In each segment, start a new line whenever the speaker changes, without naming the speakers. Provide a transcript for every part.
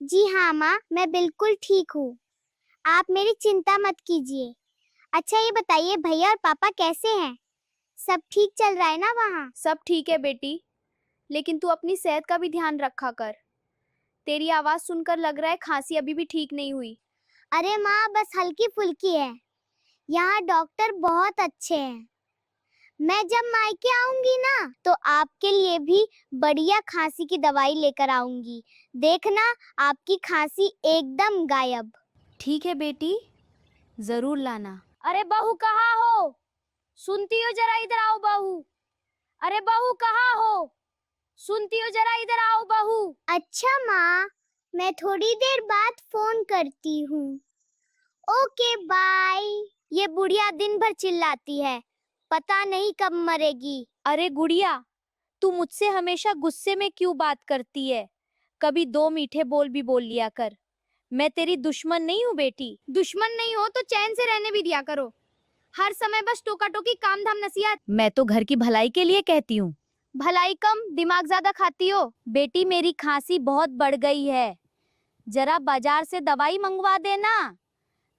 जी हाँ माँ, मैं बिल्कुल ठीक हूँ। आप मेरी चिंता मत कीजिए। अच्छा ये बताइए भैया और पापा कैसे हैं? सब ठीक चल रहा है ना वहाँ?
सब ठीक है बेटी, लेकिन तू अपनी सेहत का भी ध्यान रखा कर। तेरी आवाज सुनकर लग रहा है खांसी अभी भी ठीक नहीं हुई।
अरे माँ बस हल्की फुल्की है। यहाँ डॉक्टर बहुत अच्छे हैं। मैं जब मायके आऊंगी ना तो आपके लिए भी बढ़िया खांसी की दवाई लेकर आऊंगी। देखना आपकी खांसी एकदम गायब।
ठीक है बेटी, जरूर लाना।
अरे बहू कहाँ हो? सुनती हो? जरा इधर आओ बहू। अरे बहू कहाँ हो? सुनती हो? जरा इधर आओ बहू।
अच्छा माँ, मैं थोड़ी देर बाद फोन करती हूँ। Okay bye. ये बुढ़िया दिन भर चिल्लाती है, पता नहीं कब मरेगी।
अरे गुड़िया, तू मुझसे हमेशा गुस्से में क्यों बात करती है? कभी दो मीठे बोल भी बोल लिया कर। मैं तेरी दुश्मन नहीं हूँ बेटी।
दुश्मन नहीं हो तो चैन से रहने भी दिया करो। हर समय बस टोका टोकी, काम धाम, नसीहत।
मैं तो घर की भलाई के लिए कहती हूँ।
भलाई कम, दिमाग ज्यादा खाती हो।
बेटी मेरी खांसी बहुत बढ़ गई है, जरा बाजार से दवाई मंगवा देना।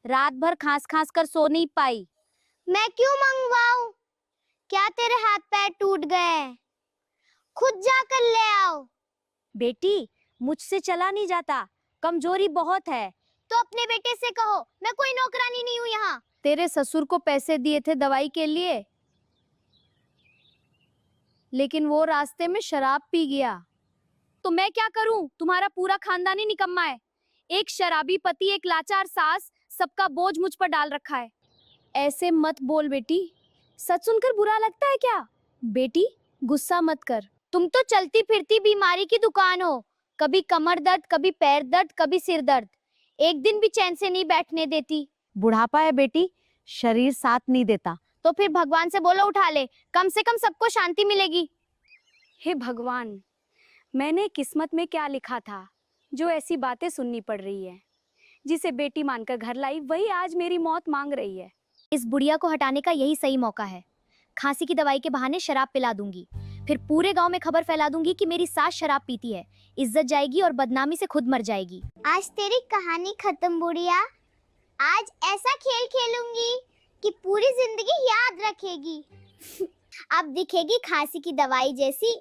रात भर खांस खांस कर सो नहीं पाई।
मैं क्यों मंगवाऊं? क्या तेरे हाथ पैर टूट गए हैं? खुद जाकर ले आओ।
बेटी मुझसे चला नहीं जाता, कमजोरी बहुत है।
तो अपने बेटे से कहो, मैं कोई नौकरानी नहीं हूँ यहाँ।
तेरे ससुर को पैसे दिए थे दवाई के लिए, लेकिन वो रास्ते में शराब पी गया।
तो मैं क्या करूं? तुम्हारा पूरा खानदान ही निकम्मा है। एक शराबी पति, एक लाचार सास, सबका बोझ मुझ पर डाल रखा है।
ऐसे मत बोल बेटी, सच सुनकर बुरा लगता है क्या? बेटी गुस्सा मत कर।
तुम तो चलती फिरती बीमारी की दुकान हो। कभी कमर दर्द, कभी पैर दर्द, कभी सिर दर्द। एक दिन भी चैन से नहीं बैठने देती।
बुढ़ापा है बेटी, शरीर साथ नहीं देता।
तो फिर भगवान से बोलो उठा ले, कम से कम सबको शांति मिलेगी।
हे भगवान, मैंने किस्मत में क्या लिखा था जो ऐसी बातें सुननी पड़ रही है। जिसे बेटी मानकर घर लाई वही आज मेरी मौत मांग रही है।
इस बुढ़िया को हटाने का यही सही मौका है। खांसी की दवाई के बहाने शराब पिला दूंगी, फिर पूरे गांव में खबर फैला दूंगी कि मेरी सास शराब पीती है। इज्जत जाएगी और बदनामी से खुद मर जाएगी।
आज तेरी कहानी खत्म बुढ़िया। आज ऐसा खेल खेलूंगी कि पूरी जिंदगी याद रखेगी। अब दिखेगी खांसी की दवाई जैसी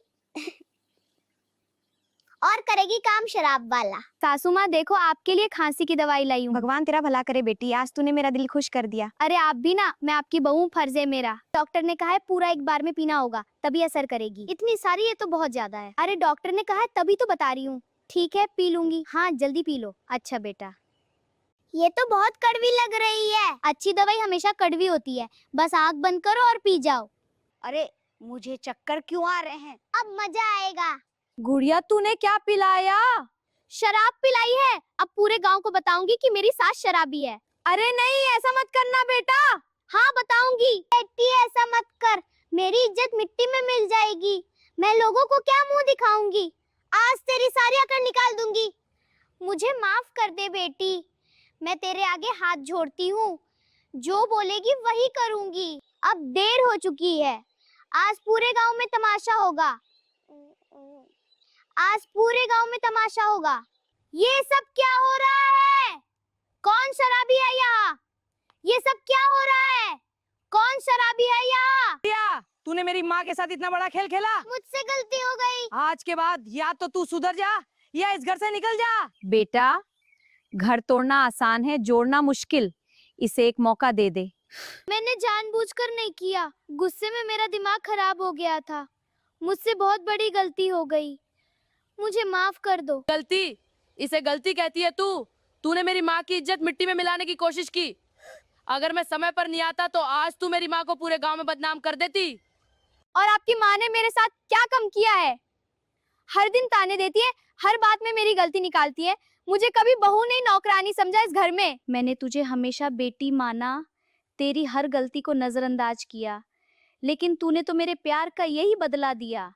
और करेगी काम शराब वाला।
सासू माँ देखो, आपके लिए खांसी की दवाई लाई हूँ।
भगवान तेरा भला करे बेटी, आज तूने मेरा दिल खुश कर दिया।
अरे आप भी ना, मैं आपकी बहू हूँ, फर्ज है मेरा। डॉक्टर ने कहा है पूरा एक बार में पीना होगा, तभी असर करेगी। इतनी सारी, ये तो बहुत ज्यादा है। अरे डॉक्टर ने कहा है तभी तो बता रही हूँ। ठीक है पी लूंगी। हाँ जल्दी पी लो। अच्छा बेटा।
ये तो बहुत कड़वी लग रही है।
अच्छी दवाई हमेशा कड़वी होती है, बस आँख बंद करो और पी जाओ।
अरे मुझे चक्कर क्यों आ रहे हैं?
अब मजा आएगा।
गुड़िया तूने क्या पिलाया?
शराब पिलाई है। अब पूरे गांव को बताऊंगी कि मेरी सास शराबी है।
अरे नहीं, ऐसा मत करना बेटा।
हाँ बताऊंगी।
बेटी ऐसा मत कर, मेरी इज्जत मिट्टी में मिल जाएगी। मैं लोगों को क्या मुंह दिखाऊंगी? आज तेरी सारी अकड़ निकाल दूंगी। मुझे माफ कर दे बेटी, मैं तेरे आगे हाथ जोड़ती हूँ। जो बोलेगी वही करूंगी। अब देर हो चुकी है। आज पूरे गांव में तमाशा होगा। आज पूरे गांव में तमाशा होगा। ये सब क्या हो रहा है? कौन शराबी है यहाँ? ये सब क्या हो रहा है? कौन शराबी है यहाँ?
क्या तूने मेरी माँ के साथ इतना बड़ा खेल खेला?
मुझसे गलती हो गई।
आज के बाद या तो तू सुधर जा या इस घर से निकल जा।
बेटा घर तोड़ना आसान है, जोड़ना मुश्किल। इसे एक मौका दे दे।
मैंने जानबूझकर नहीं किया, गुस्से में मेरा दिमाग खराब हो गया था। मुझसे बहुत बड़ी गलती हो गई, मुझे माफ कर दो।
गलती? इसे गलती कहती है तू? तूने मेरी माँ की इज्जत मिट्टी में मिलाने की कोशिश की। अगर मैं समय पर नहीं आता तो आज तू मेरी माँ को पूरे गांव में बदनाम कर देती।
और आपकी माँ ने मेरे साथ क्या कम किया है? हर दिन ताने देती है, हर बात में मेरी गलती निकालती है। मुझे कभी बहू नहीं, नौकरानी समझा इस घर में।
मैंने तुझे हमेशा बेटी माना, तेरी हर गलती को नजरअंदाज किया, लेकिन तूने तो मेरे प्यार का यही बदला दिया,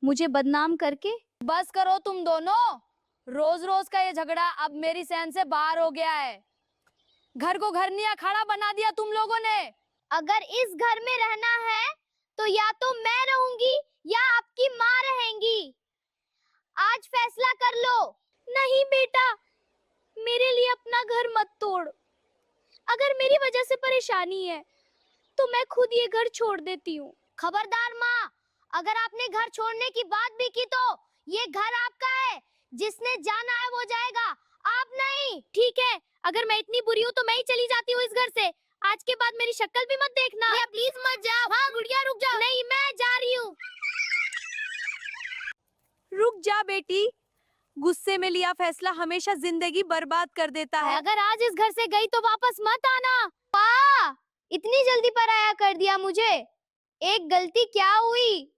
मुझे बदनाम करके।
बस करो तुम दोनों, रोज रोज का ये झगड़ा अब मेरी सहन से बाहर हो गया है। घर को घर नहीं अखाड़ा बना दिया तुम लोगों ने।
अगर इस घर में रहना है तो या तो मैं रहूंगी या आपकी माँ रहेंगी। आज फैसला कर लो।
नहीं बेटा,
मेरा घर मत तोड़। अगर मेरी वजह से परेशानी है तो मैं खुद ये घर छोड़ देती हूँ।
खबरदार माँ, अगर आपने घर छोड़ने की बात भी की तो ये घर आपका है। जिसने जाना है वो जाएगा, आप नहीं।
ठीक है, अगर मैं इतनी बुरी हूँ तो मैं ही चली जाती हूँ इस घर से। आज के बाद मेरी शक्ल भी मत देखना।
प्लीज मत जाओ। हाँ गुड़िया रुक जाओ।
नहीं, मैं जा रही हूँ। रुक जा बेटी, गुस्से में लिया फैसला हमेशा जिंदगी बर्बाद कर देता है।
अगर आज इस घर से गई तो वापस मत आना। वाह, इतनी जल्दी पराया कर दिया मुझे। एक गलती क्या हुई?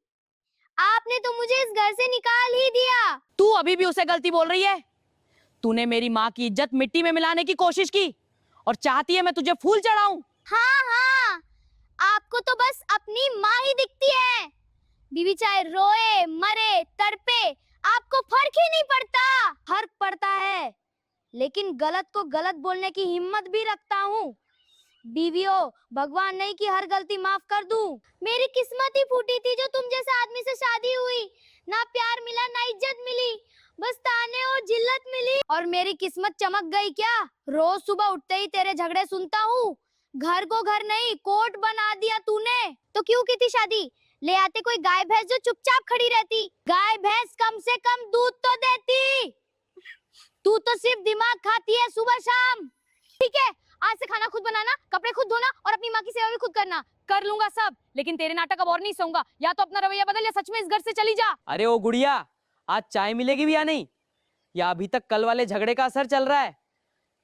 आपने तो मुझे इस घर से निकाल ही दिया।
तू अभी भी उसे गलती बोल रही है? तूने मेरी माँ की इज्जत मिट्टी में मिलाने की कोशिश की और चाहती है मैं तुझे फूल चढ़ाऊं।
हाँ हाँ, आपको तो बस अपनी माँ ही दिखती है। बीवी चाहे रोए मरे तड़पे, आपको फर्क ही नहीं पड़ता। फर्क पड़ता है, लेकिन गलत को गलत बोलने की हिम्मत भी रखता हूँ। बीवियों, भगवान नहीं कि हर गलती माफ कर दूं।
मेरी किस्मत ही फूटी थी जो तुम जैसे आदमी से शादी हुई। ना प्यार मिला ना इज्जत मिली, बस ताने और जिल्लत मिली।
और मेरी किस्मत चमक गई क्या? रोज सुबह उठते ही तेरे झगड़े सुनता हूँ। घर को घर नहीं कोर्ट बना दिया तूने।
तो क्यों की थी शादी? ले आते कोई गाय भैंस जो चुपचाप खड़ी रहती। गाय भैंस कम से कम दूध तो देती। तू तो सिर्फ दिमाग खाती है सुबह शाम।
ठीक है, आज से खाना खुद बनाना, कपड़े खुद धोना और अपनी माँ की सेवा भी खुद करना। कर लूंगा सब, लेकिन तेरे नाटक अब और नहीं सहूंगा। या तो अपना रवैया बदल या सच में इस घर से चली जा।
अरे ओ गुड़िया, आज चाय मिलेगी भी या नहीं? या अभी तक कल वाले झगड़े का असर चल रहा है?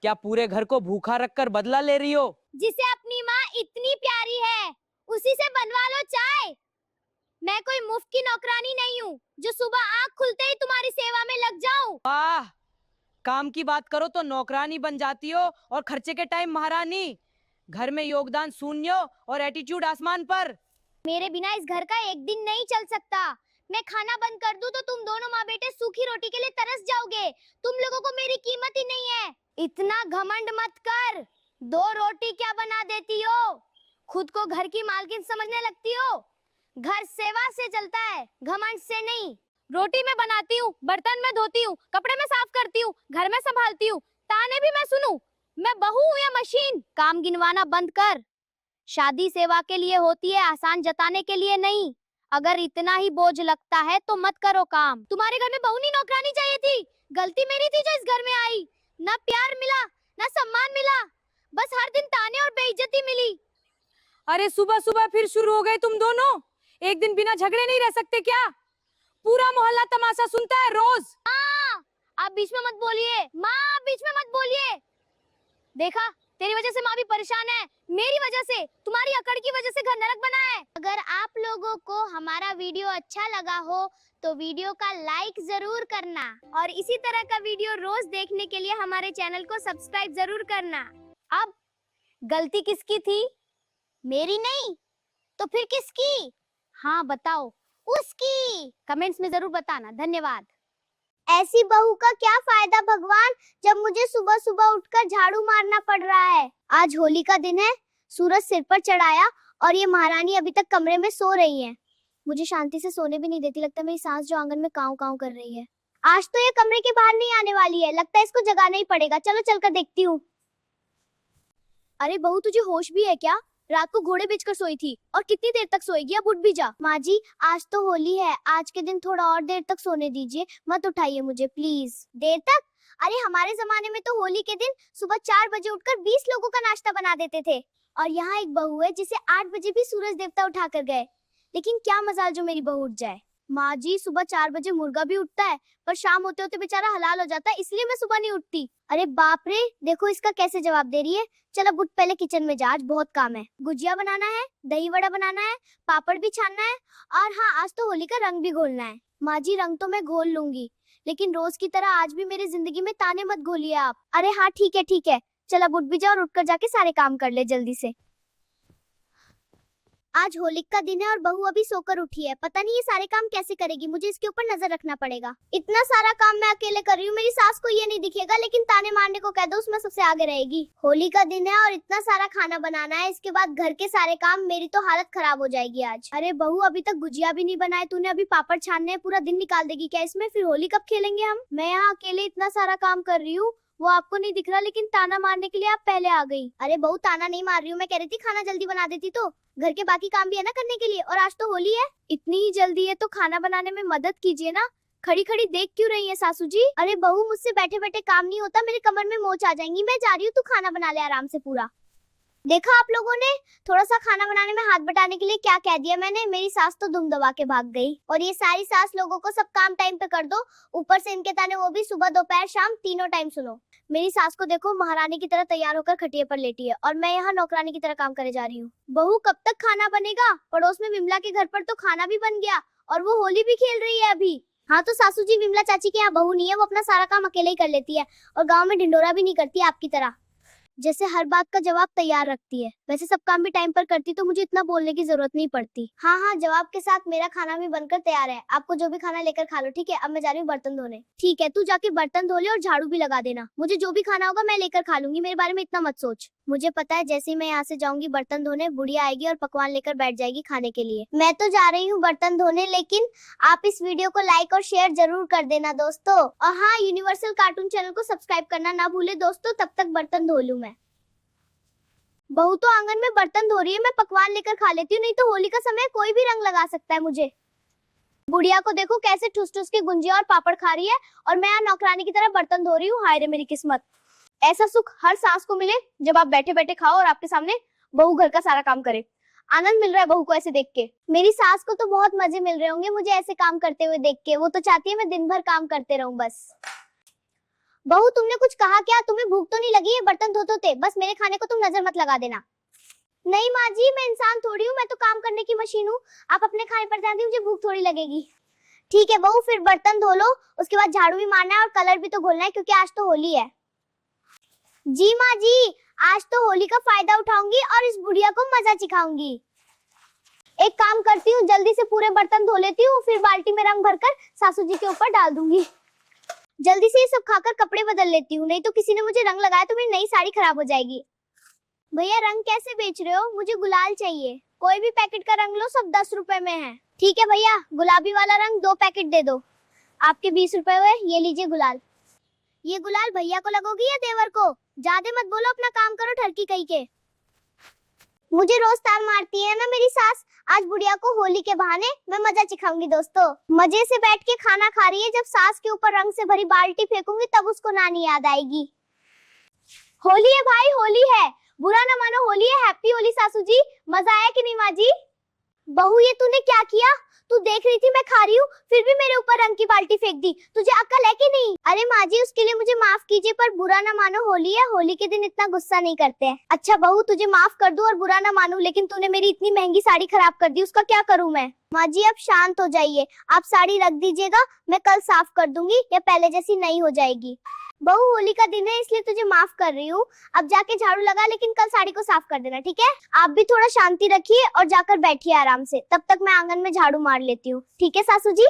क्या पूरे घर को भूखा रखकर बदला ले रही हो?
जिसे अपनी माँ इतनी प्यारी है उसी से बनवा लो चाय। मैं कोई मुफ्त की नौकरानी नहीं हूँ जो सुबह आँख खुलते ही तुम्हारी सेवा में लग जाऊं।
वाह, काम की बात करो तो नौकरानी बन जाती हो और खर्चे के टाइम महारानी। घर में योगदान शून्य और एटीट्यूड आसमान पर।
मेरे बिना इस घर का एक दिन नहीं चल सकता। मैं खाना बंद कर दूं तो तुम दोनों माँ बेटे सूखी रोटी के लिए तरस जाओगे। तुम लोगों को मेरी कीमत ही नहीं है। इतना घमंड मत कर। 2 रोटी क्या बना देती हो? खुद को घर की मालकिन समझने लगती हो। घर सेवा से चलता है, घमंड से नहीं।
रोटी मैं बनाती हूँ, बर्तन मैं धोती हूँ, कपड़े मैं साफ करती हूँ, घर में संभालती हूँ, ताने भी मैं सुनूं। मैं बहू हूँ या मशीन?
काम गिनवाना बंद कर। शादी सेवा के लिए होती है, आसान जताने के लिए नहीं। अगर इतना ही बोझ लगता है तो मत करो काम।
तुम्हारे घर में बहू नहीं नौकरानी चाहिए थी। गलती मेरी थी जो इस घर में आई। ना प्यार मिला ना सम्मान मिला, बस हर दिन ताने और बेइज्जती मिली।
अरे सुबह सुबह फिर शुरू हो गए तुम दोनों। एक दिन बिना झगड़े नहीं रह सकते क्या? पूरा मोहल्ला तमाशा सुनता है रोज।
आप बीच में मत बोलिए माँ, आप बीच में मत बोलिए। देखा, तेरी वजह से माँ भी परेशान है। मेरी वजह से, तुम्हारी अकड़ की वजह से घर नरक बना है। अगर आप लोगों को हमारा वीडियो अच्छा लगा हो तो वीडियो का लाइक जरूर करना और इसी तरह का वीडियो रोज देखने के लिए हमारे चैनल को सब्सक्राइब जरूर करना। अब गलती किसकी थी? मेरी नहीं तो फिर किसकी?
हाँ बताओ,
उसकी।
कमेंट्स में जरूर बताना। धन्यवाद।
ऐसी बहू का क्या फायदा भगवान, जब मुझे सुबह सुबह उठकर झाड़ू मारना पड़ रहा है। आज होली का दिन है, सूरज सिर पर चढ़ाया और ये महारानी अभी तक कमरे में सो रही है। मुझे शांति से सोने भी नहीं देती। लगता है मेरी सांस जो आंगन में काऊ काऊ कर रही है। आज तो ये कमरे के बाहर नहीं आने वाली है। लगता है इसको जगाना ही पड़ेगा। चलो चलकर देखती हूँ।
अरे बहू, तुझे होश भी है क्या? रात को घोड़े बेचकर सोई थी और कितनी देर तक सोएगी? अब उठ भी जा।
माँ जी, आज तो होली है। आज के दिन थोड़ा और देर तक सोने दीजिए। मत उठाइए मुझे प्लीज। देर तक? अरे हमारे जमाने में तो होली के दिन सुबह 4 बजे उठकर 20 लोगों का नाश्ता बना देते थे। और यहाँ एक बहू है जिसे 8 बजे भी सूरज देवता उठा कर गए। लेकिन क्या मजाल जो मेरी बहू उठ जाए। माँ जी, सुबह 4 बजे मुर्गा भी उठता है, पर शाम होते होते बेचारा हलाल हो जाता है, इसलिए मैं सुबह नहीं उठती। अरे बाप रे, देखो इसका कैसे जवाब दे रही है। चल अब उठ, पहले किचन में जा, आज बहुत काम है। गुजिया बनाना है, दही वड़ा बनाना है, पापड़ भी छानना है और हाँ, आज तो होली का रंग भी घोलना है। माँ जी, रंग तो मैं घोल लूंगी, लेकिन रोज की तरह आज भी मेरी जिंदगी में ताने मत घोलिए आप। अरे हाँ ठीक है ठीक है, चल अब उठ भी जा और उठकर जाके सारे काम कर ले जल्दी से। आज होली का दिन है और बहू अभी सोकर उठी है। पता नहीं ये सारे काम कैसे करेगी, मुझे इसके ऊपर नजर रखना पड़ेगा। इतना सारा काम मैं अकेले कर रही हूँ, मेरी सास को ये नहीं दिखेगा, लेकिन ताने मारने को कह दो उसमें सबसे आगे रहेगी। होली का दिन है और इतना सारा खाना बनाना है, इसके बाद घर के सारे काम, मेरी तो हालत खराब हो जाएगी आज। अरे बहू अभी तक गुजिया भी नहीं बनाए तूने, अभी पापड़ छानने हैं, पूरा दिन निकाल देगी क्या इसमें? फिर होली कब खेलेंगे हम? मैं यहाँ अकेले इतना सारा काम कर रही हूँ, वो आपको नहीं दिख रहा, लेकिन ताना मारने के लिए आप पहले आ गई। अरे बहू ताना नहीं मार रही हूँ, मैं कह रही थी खाना जल्दी बना देती तो घर के बाकी काम भी है ना करने के लिए, और आज तो होली है। इतनी ही जल्दी है तो खाना बनाने में मदद कीजिए ना, खड़ी खड़ी देख क्यों रही है सासू जी? अरे बहू मुझसे बैठे बैठे काम नहीं होता, मेरे कमर में मोच आ जाएंगी। मैं जा रही हूँ, तू खाना बना ले आराम से पूरा। देखा आप लोगों ने, थोड़ा सा खाना बनाने में हाथ बटाने के लिए क्या कह दिया मैंने? मेरी सास तो दुम दबा के भाग गई। और ये सारी सास लोगों को सब काम टाइम पे कर दो, ऊपर से इनके ताने वो भी सुबह दोपहर शाम तीनों टाइम सुनो। मेरी सास को देखो महारानी की तरह तैयार होकर खटिया पर लेटी है और मैं यहाँ नौकरानी की तरह काम करे जा रही हूँ। बहू कब तक खाना बनेगा? पड़ोस में विमला के घर पर तो खाना भी बन गया और वो होली भी खेल रही है अभी। हाँ तो सासू जी, विमला चाची के यहाँ बहू नहीं है, वो अपना सारा काम अकेले ही कर लेती है और गाँव में ढिंडोरा भी नहीं करती आपकी तरह, जैसे हर बात का जवाब तैयार रखती है। वैसे सब काम भी टाइम पर करती तो मुझे इतना बोलने की जरूरत नहीं पड़ती। हाँ हाँ, जवाब के साथ मेरा खाना भी बनकर तैयार है, आपको जो भी खाना लेकर खा लो, ठीक है? अब मैं जा रही हूँ बर्तन धोने। ठीक है, तू जाके बर्तन धो ले और झाड़ू भी लगा देना, मुझे जो भी खाना होगा मैं लेकर खा लूंगी, मेरे बारे में इतना मत सोच। मुझे पता है जैसे ही मैं यहाँ से जाऊंगी बर्तन धोने, बुढ़िया आएगी और पकवान लेकर बैठ जाएगी खाने के लिए। मैं तो जा रही हूँ बर्तन धोने, लेकिन आप इस वीडियो को लाइक और शेयर जरूर कर देना दोस्तों। और हाँ, यूनिवर्सल कार्टून चैनल को सब्सक्राइब करना ना भूले दोस्तों। तब तक बर्तन धो लूं मैं। बहू तो आंगन में बर्तन धो रही है, मैं पकवान लेकर खा लेती हूँ, नहीं तो होली का समय कोई भी रंग लगा सकता है मुझे। बुढ़िया को देखो कैसे ठुस ठुस के गुंजिया और पापड़ खा रही है और मैं यहाँ नौकरानी की तरह बर्तन धो रही हूँ। हाय रे मेरी किस्मत। ऐसा सुख हर सास को मिले जब आप बैठे बैठे खाओ और आपके सामने बहू घर का सारा काम करे। आनंद मिल रहा है बहू को ऐसे देख के। मेरी सास को तो बहुत मजे मिल रहे होंगे मुझे ऐसे काम करते हुए देख के, वो तो चाहती है मैं दिन भर काम करते रहूं बस। बहू तुमने कुछ कहा क्या? तुम्हें भूख तो नहीं लगी है बर्तन धोते? बस मेरे खाने को तुम नजर मत लगा देना। नहीं माँ जी, मैं इंसान थोड़ी हूँ, मैं तो काम करने की मशीन हूँ। आप अपने खाने पर ध्यान दीजिए, मुझे भूख थोड़ी लगेगी। ठीक है बहू, फिर बर्तन धो लो, उसके बाद झाड़ू भी मारना है और कलर भी तो घोलना है क्योंकि आज तो होली है। जी माँ जी, आज तो होली का फायदा उठाऊंगी और इस बुढ़िया को मजा चिखाऊंगी। एक काम करती हूँ, जल्दी से पूरे बर्तन धो लेती हूँ, फिर बाल्टी में रंग भरकर सासू जी के ऊपर डाल दूंगी। जल्दी से ये सब खाकर कपड़े बदल लेती हूँ, नहीं तो किसी ने मुझे रंग लगाया तो मेरी नई साड़ी खराब हो जाएगी। भैया रंग कैसे बेच रहे हो? मुझे गुलाल चाहिए। कोई भी पैकेट का रंग लो, सब 10 रुपए में है। ठीक है भैया, गुलाबी वाला रंग 2 पैकेट दे दो। आपके 20 रुपए हुए, ये लीजिए गुलाल। ये गुलाल भैया को लगोगी या देवर को? ज्यादा मत बोलो, अपना काम करो ठरकी कहीं के। मुझे रोज तार मारती है ना मेरी सास, आज बुढ़िया को होली के बहाने मैं मजा चिखाऊंगी दोस्तों। मजे से बैठ के खाना खा रही है, जब सास के ऊपर रंग से भरी बाल्टी फेंकूंगी तब उसको नानी याद आएगी। होली है भाई, होली है, बुरा ना मानो, होली है। हैप्पी होली सासू जी। मजा आया कि नहीं माँ जी? बहू ये तूने क्या किया? तू देख रही थी मैं खा रही हूँ, फिर भी मेरे ऊपर रंग की बाल्टी फेंक दी। तुझे अक्ल है कि नहीं? अरे माँ जी, उसके लिए मुझे माफ कीजिए, पर बुरा ना मानो, होली है, होली के दिन इतना गुस्सा नहीं करते हैं। अच्छा बहू, तुझे माफ कर दूं और बुरा ना मानूं, लेकिन तूने मेरी इतनी महंगी साड़ी खराब कर दी, उसका क्या करूं मैं? माँ जी अब शांत हो जाइए, आप साड़ी रख दीजिएगा, मैं कल साफ कर दूंगी या पहले जैसी नई हो जाएगी। बहू होली का दिन है इसलिए तुझे माफ कर रही हूँ, अब जाके झाड़ू लगा, लेकिन कल साड़ी को साफ कर देना, ठीक है? आप भी थोड़ा शांति रखिए और जाकर बैठिए आराम से, तब तक मैं आंगन में झाड़ू मार लेती हूँ, ठीक है सासू जी?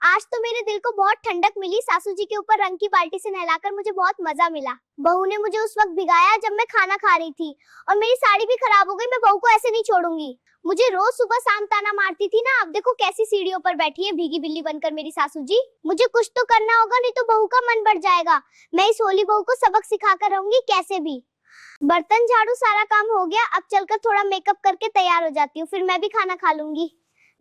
आज तो मेरे दिल को बहुत ठंडक मिली, सासू जी के ऊपर रंग की बाल्टी से नहलाकर मुझे बहुत मजा मिला। बहू ने मुझे उस वक्त भिगाया जब मैं खाना खा रही थी और मेरी साड़ी भी खराब हो गई, मैं बहू को ऐसे नहीं छोड़ूंगी। मुझे रोज सुबह शाम ताना मारती थी ना, अब देखो कैसी सीढ़ियों पर बैठी है भीगी बिल्ली बनकर मेरी सासू जी। मुझे कुछ तो करना होगा, नहीं तो बहू का मन बढ़ जाएगा। मैं इस होली बहू को सबक सिखाकर रहूंगी कैसे भी। बर्तन झाड़ू सारा काम हो गया, अब चलकर थोड़ा मेकअप करके तैयार हो जाती हूँ, फिर मैं भी खाना खा लूंगी।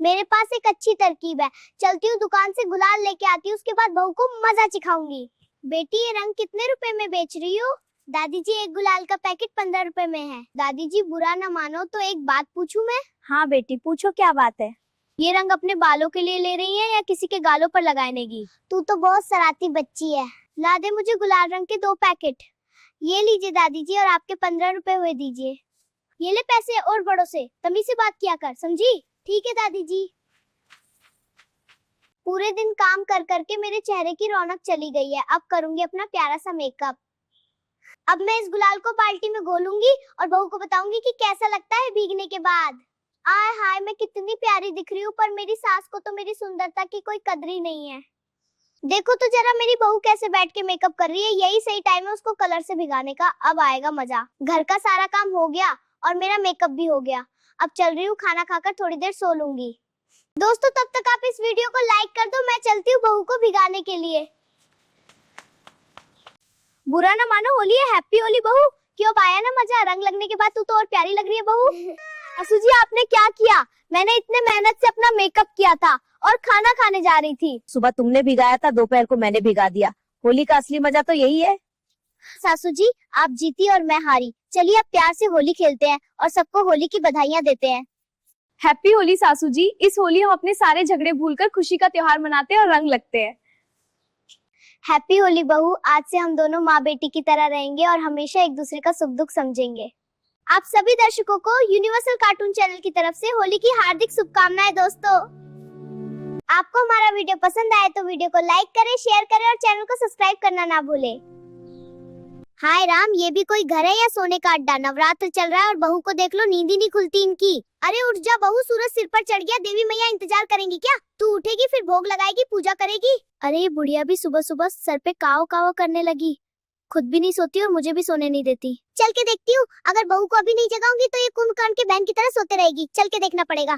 मेरे पास एक अच्छी तरकीब है, चलती हूँ दुकान से गुलाल लेके आती हूँ, उसके बाद बहू को मजा चिखाऊंगी। बेटी ये रंग कितने रुपए में बेच रही हो? दादी जी एक गुलाल का पैकेट 15 रुपए में है। दादी जी बुरा ना मानो तो एक बात पूछूं मैं?
हाँ बेटी पूछो, क्या बात है?
ये रंग अपने बालों के लिए ले रही है या किसी के गालों पर लगाने की? तू तो बहुत शरारती बच्ची है। ला दे मुझे गुलाल रंग के 2 पैकेट। ये लीजिए दादी जी, और आपके 15 रुपए हुए दीजिए। ये ले पैसे, और बड़ों से तमीज से बात किया कर, समझी? ठीक है दादी जी। पूरे दिन काम कर करके मेरे चेहरे की रौनक चली गई है, अब करूंगी अपना प्यारा सा मेकअप। अब मैं इस गुलाल को बाल्टी में घोलूंगी और बहू को बताऊंगी कि कैसा लगता है भीगने के बाद। आय हाय, मैं कितनी प्यारी दिख रही हूँ, पर मेरी सास को तो मेरी सुंदरता की कोई कदर ही नहीं है। देखो तो जरा मेरी बहू कैसे बैठ के मेकअप कर रही है। यही सही टाइम है उसको कलर से भिगाने का। अब आएगा मजा। घर का सारा काम हो गया और मेरा मेकअप भी हो गया। अब चल रही हूँ, खाना खाकर थोड़ी देर सो लूंगी। दोस्तों तब तक आप इस वीडियो को लाइक कर दो, मैं चलती हूँ बहू को भिगाने के लिए। बुरा ना मानो, होली है, हैप्पी होली बहू। क्यों आया ना मजा? रंग लगने के बाद तू तो और प्यारी लग रही है बहू। सासू जी आपने क्या किया? मैंने इतने मेहनत से अपना मेकअप किया था और खाना खाने जा रही थी।
सुबह तुमने भिगाया था, दोपहर को मैंने भिगा दिया। होली का असली मजा तो यही है।
सासू जी आप जीती और मैं हारी। चलिए अब प्यार से होली खेलते हैं और सबको होली की बधाइयाँ देते हैं।
हैप्पी होली सासू जी। इस होली हम अपने सारे झगड़े भूलकर खुशी का त्योहार मनाते हैं और रंग लगते हैं।
हैप्पी होली बहू। आज से हम दोनों माँ बेटी की तरह रहेंगे और हमेशा एक दूसरे का सुख दुख समझेंगे। आप सभी दर्शकों को यूनिवर्सल कार्टून चैनल की तरफ से होली की हार्दिक शुभकामनाएं। दोस्तों आपको हमारा वीडियो पसंद आए तो वीडियो को लाइक करें, शेयर करें और चैनल को सब्सक्राइब करना ना भूलें। हाय राम, ये भी कोई घर है या सोने का अड्डा? नवरात्र चल रहा है और बहू को देख लो, नींद ही नहीं खुलती इनकी। अरे उठ जा बहू, सूरज सिर पर चढ़ गया। देवी मैया इंतजार करेंगी क्या? तू उठेगी फिर भोग लगाएगी, पूजा करेगी। अरे ये बुढ़िया भी सुबह सुबह सर पे काव काव करने लगी। खुद भी नहीं सोती और मुझे भी सोने नहीं देती। चल के देखती हूँ, अगर बहू को अभी नहीं जगाऊंगी तो ये कुंभकर्ण के बहन की तरह सोते रहेगी। चल के देखना पड़ेगा।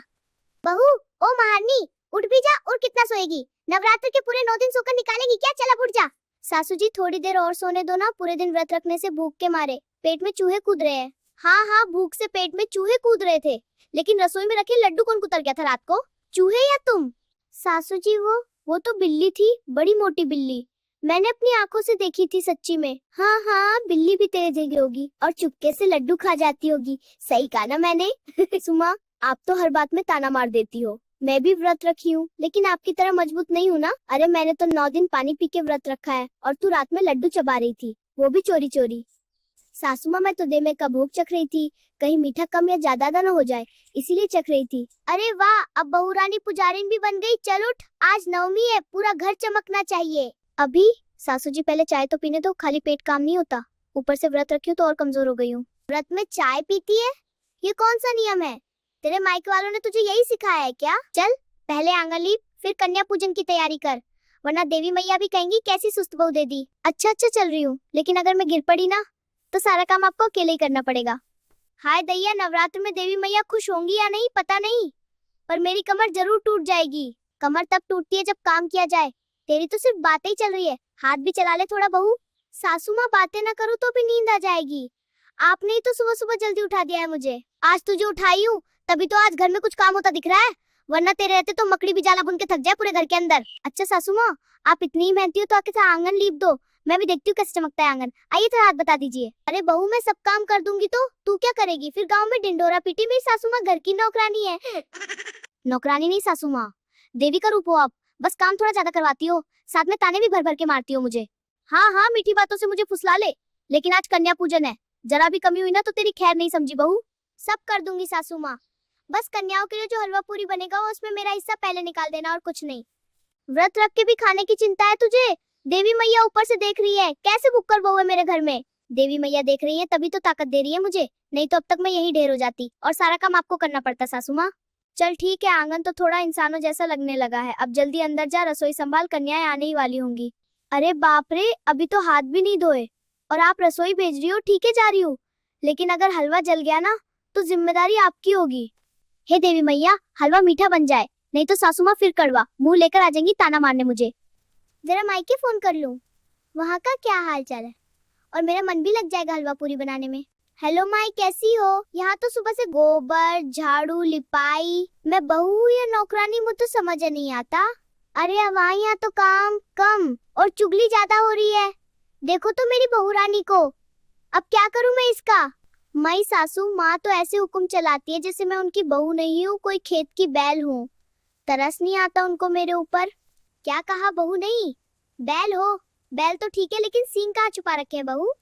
बहू ओ महारानी, उठ भी जा। और कितना सोएगी? नवरात्र के पूरे 9 दिन सोकर निकालेगी क्या? चल अब उठ जा। सासू जी थोड़ी देर और सोने दो ना, पूरे दिन व्रत रखने से भूख के मारे पेट में चूहे कूद रहे हैं। हाँ हाँ, भूख से पेट में चूहे कूद रहे थे, लेकिन रसोई में रखे लड्डू कौन कुतर गया था रात को? चूहे या तुम? सासू जी वो तो बिल्ली थी, बड़ी मोटी बिल्ली। मैंने अपनी आंखों से देखी थी सच्ची में। हाँ हाँ, बिल्ली भी तेरे जैसी होगी और चुपके से लड्डू खा जाती होगी। सही कहा ना मैंने? सुमा आप तो हर बात में ताना मार देती हो। मैं भी व्रत रखी हूँ, लेकिन आपकी तरह मजबूत नहीं हूँ ना। अरे मैंने तो 9 दिन पानी पी के व्रत रखा है और तू रात में लड्डू चबा रही थी, वो भी चोरी चोरी। सासू माँ मैं तो दे में का भोग चख रही थी, कहीं मीठा कम या ज्यादा ना हो जाए, इसीलिए चख रही थी। अरे वाह, अब बहू रानी पुजारिन भी बन गई। चल उठ, आज नवमी है, पूरा घर चमकना चाहिए। अभी सासू जी पहले चाय तो पीने दो, खाली पेट काम नहीं होता। ऊपर से व्रत रखी हूँ तो और कमजोर हो गई हूँ। व्रत में चाय पीती है? ये कौन सा नियम है? तेरे मायके वालों ने तुझे यही सिखाया है क्या? चल पहले आंगन लीप, फिर कन्या पूजन की तैयारी कर, वरना देवी मैया भी कहेंगी कैसी सुस्त बहू दे दी। अच्छा चल रही हूँ, लेकिन अगर मैं गिर पड़ी ना तो सारा काम आपको अकेले ही करना पड़ेगा। हाय दैया, नवरात्र में देवी मैया खुश होंगी या नहीं पता नहीं, पर मेरी कमर जरूर टूट जाएगी। कमर तब टूटती है जब काम किया जाए। तेरी तो सिर्फ बातें ही चल रही है, हाथ भी चला ले थोड़ा बहू। सासू माँ बातें ना करूँ तो भी नींद आ जाएगी। आपने ही तो सुबह सुबह जल्दी उठा दिया है मुझे। आज तुझे उठाई हूँ तभी तो आज घर में कुछ काम होता दिख रहा है, वरना तेरे रहते तो मकड़ी भी जाला बुन के थक जाए पूरे घर के अंदर। अच्छा सासू माँ, आप इतनी ही मेहनती हो तो आके आंगन लीप दो, मैं भी देखती हूँ कैसे चमकता है आंगन। आइए थोड़ा हाथ बता दीजिए। अरे बहू मैं सब काम कर दूंगी तो तू क्या करेगी? फिर गाँव में डिंडोरा पीटी। मेरी सासू माँ घर की नौकरानी है। नौकरानी नहीं सासू माँ, देवी का रूप हो आप। बस काम थोड़ा ज्यादा करवाती हो, साथ में ताने भी भर भर के मारती हो मुझे। हाँ हाँ, मीठी बातों से मुझे फुसला ले, लेकिन आज कन्या पूजन है, जरा भी कमी हुई ना तो तेरी खैर नहीं समझी बहू। सब कर दूंगी सासू माँ, बस कन्याओं के लिए जो हलवा पूरी बनेगा उसमें मेरा हिस्सा पहले निकाल देना और कुछ नहीं। व्रत रख के भी खाने की चिंता है तुझे? देवी मैया ऊपर से देख रही है, कैसे भुक्कड़ बहू है मेरे घर में। देवी मैया देख रही है तभी तो ताकत दे रही है मुझे, नहीं तो अब तक मैं यही ढेर हो जाती और सारा काम आपको करना पड़ता सासू माँ। चल ठीक है, आंगन तो थोड़ा इंसानों जैसा लगने लगा है। अब जल्दी अंदर जा, रसोई संभाल, कन्याएं आने ही वाली होंगी। अरे बाप रे, अभी तो हाथ भी नहीं धोए और आप रसोई भेज रही हो। ठीक है जा रही हूँ, लेकिन अगर हलवा जल गया ना तो जिम्मेदारी आपकी होगी। हे देवी मैया, हलवा मीठा बन जाए, नहीं तो सासू माँ फिर कड़वा मुंह लेकर आ जाएंगी ताना मारने मुझे। जरा मायके फोन कर लूं, वहाँ का क्या हाल चाल है, और मेरा मन भी लग जाएगा हलवा पूरी बनाने में। हेलो माई, कैसी हो? यहाँ तो सुबह से गोबर झाड़ू लिपाई। मैं बहू हूँ या नौकरानी मुझे तो समझ नहीं आता। अरे वहाँ यहाँ तो काम कम और चुगली ज्यादा हो रही है। देखो तो मेरी बहू रानी को, अब क्या करूँ मैं इसका? माई सासू माँ तो ऐसे हुक्म चलाती है जैसे मैं उनकी बहू नहीं हूँ, कोई खेत की बैल हूँ। तरस नहीं आता उनको मेरे ऊपर। क्या कहा? बहू नहीं बैल हो? बैल तो ठीक है, लेकिन सींग कहाँ छुपा रखे हैं बहू?